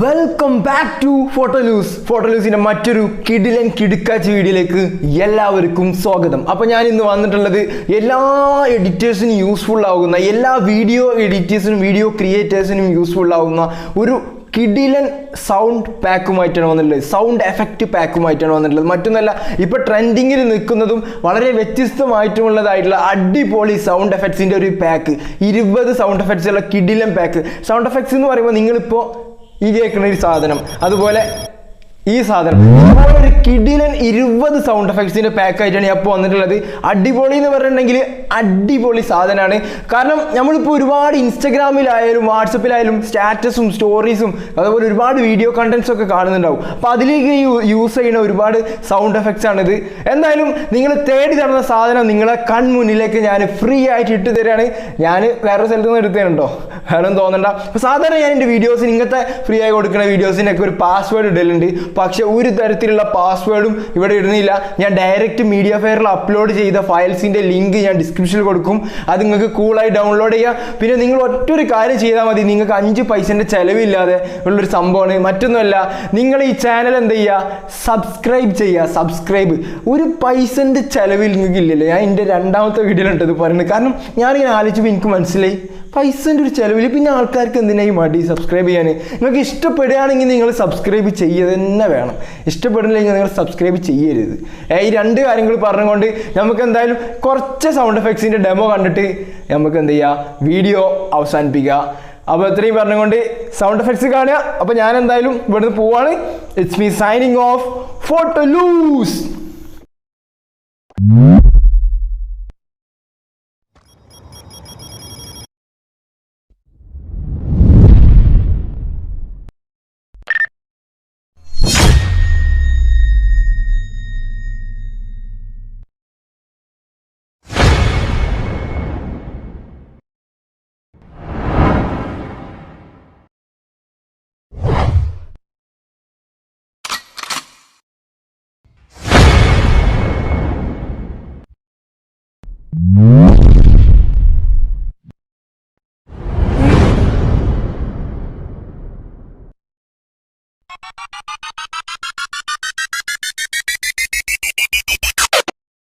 Welcome back to ഫോട്ടോലൂസിന്റെ മറ്റൊരു കിടിലൻ കിടുക്കാച്ച് വീഡിയോയിലേക്ക് എല്ലാവർക്കും സ്വാഗതം. അപ്പോൾ ഞാൻ ഇന്ന് വന്നിട്ടുള്ളത് എല്ലാ എഡിറ്റേഴ്സിനും യൂസ്ഫുൾ ആകുന്ന, എല്ലാ വീഡിയോ എഡിറ്റേഴ്സിനും വീഡിയോ ക്രിയേറ്റേഴ്സിനും യൂസ്ഫുൾ ആകുന്ന ഒരു കിടിലൻ സൗണ്ട് പാക്കുമായിട്ടാണ് വന്നിട്ടുള്ളത്. സൗണ്ട് എഫക്റ്റ് പാക്കുമായിട്ടാണ് വന്നിട്ടുള്ളത്. മറ്റൊന്നല്ല, ഇപ്പോൾ ട്രെൻഡിങ്ങിൽ നിൽക്കുന്നതും വളരെ വ്യത്യസ്തമായിട്ടുള്ളതായിട്ടുള്ള അടിപൊളി സൗണ്ട് എഫക്ട്സിൻ്റെ ഒരു പാക്ക്, 20 സൗണ്ട് എഫക്ട്സ് ഉള്ള കിടിലൻ പാക്ക്. സൗണ്ട് എഫക്ട്സ് എന്ന് പറയുമ്പോൾ നിങ്ങളിപ്പോൾ ഈ കേൾക്കുന്ന ഒരു സാധനം, അതുപോലെ ഈ സാധനം, ഇതുപോലെ ഒരു കിടിലൻ 20 സൗണ്ട് എഫക്ട്സിൻ്റെ പാക്കായിട്ടാണ് ഞാൻ ഇപ്പോൾ വന്നിട്ടുള്ളത്. അടിപൊളി എന്ന് പറഞ്ഞിട്ടുണ്ടെങ്കിൽ അടിപൊളി സാധനമാണ്. കാരണം നമ്മളിപ്പോൾ ഒരുപാട് ഇൻസ്റ്റഗ്രാമിലായാലും വാട്സപ്പിലായാലും സ്റ്റാറ്റസും സ്റ്റോറീസും അതുപോലെ ഒരുപാട് വീഡിയോ കണ്ടൻസ് ഒക്കെ കാണുന്നുണ്ടാവും. അപ്പോൾ അതിലേക്ക് യൂസ് ചെയ്യുന്ന ഒരുപാട് സൗണ്ട് എഫക്ട്സ് ആണിത്. എന്തായാലും നിങ്ങൾ തേടി നടന്ന സാധനം നിങ്ങളെ കൺമുന്നിലേക്ക് ഞാൻ ഫ്രീ ആയിട്ട് ഇട്ട് തരാണ്. ഞാൻ വേറെ സ്ഥലത്ത് നിന്ന് എടുത്തതുണ്ടോ, വേറെ ഒന്നും തോന്നണ്ട. അപ്പോൾ സാധാരണ ഞാൻ എൻ്റെ വീഡിയോസിന് ഇങ്ങനത്തെ ഫ്രീ ആയി കൊടുക്കുന്ന വീഡിയോസിനൊക്കെ ഒരു പാസ്വേഡ് ഇടലുണ്ട്. പക്ഷെ ഒരു തരത്തിലുള്ള പാസ്വേഡും ഇവിടെ ഇടുന്നില്ല. ഞാൻ ഡയറക്റ്റ് മീഡിയ ഫെയറിൽ അപ്ലോഡ് ചെയ്ത ഫയൽസിൻ്റെ ലിങ്ക് ഞാൻ ഡിസ്ക്രിപ്ഷനിൽ കൊടുക്കും. അത് നിങ്ങൾക്ക് കൂളായി ഡൗൺലോഡ് ചെയ്യുക. പിന്നെ നിങ്ങൾ ഒറ്റൊരു കാര്യം ചെയ്താൽ മതി, നിങ്ങൾക്ക് 5 പൈസൻ്റെ ചിലവില്ലാതെ ഉള്ളൊരു സംഭവമാണ്. മറ്റൊന്നുമല്ല, നിങ്ങൾ ഈ ചാനൽ എന്ത് ചെയ്യുക, സബ്സ്ക്രൈബ് ചെയ്യുക. സബ്സ്ക്രൈബ് ഒരു പൈസൻ്റെ ചിലവിൽ നിങ്ങൾക്ക് ഇല്ലല്ലോ. ഞാൻ എൻ്റെ രണ്ടാമത്തെ വീഡിയോയിലുണ്ട് ഇത് പറയുന്നത്. കാരണം ഞാനിങ്ങനെ ആലോചിച്ചപ്പോൾ എനിക്ക് മനസ്സിലായി, പൈസൻ്റെ ഒരു ചിലവിൽ പിന്നെ ആൾക്കാർക്ക് എന്തിനായി മടി സബ്സ്ക്രൈബ് ചെയ്യാൻ. നിങ്ങൾക്ക് ഇഷ്ടപ്പെടുകയാണെങ്കിൽ നിങ്ങൾ സബ്സ്ക്രൈബ് ചെയ്യുക തന്നെ വേണം. ഇഷ്ടപ്പെടുന്നില്ലെങ്കിൽ നിങ്ങൾ സബ്സ്ക്രൈബ് ചെയ്യരുത്. ഈ 2 കാര്യങ്ങൾ പറഞ്ഞുകൊണ്ട് നമുക്ക് എന്തായാലും കുറച്ച് സൗണ്ട് എഫക്ട്സിൻ്റെ ഡെമോ കണ്ടിട്ട് നമുക്ക് എന്ത് ചെയ്യുക, വീഡിയോ അവസാനിപ്പിക്കുക. അപ്പോൾ ഇത്രയും പറഞ്ഞുകൊണ്ട് സൗണ്ട് എഫക്ട്സ് കാണുക. അപ്പോൾ ഞാൻ എന്തായാലും ഇവിടുന്ന് പോവാണ്. It's me signing off ഫോട്ടോലൂസ്.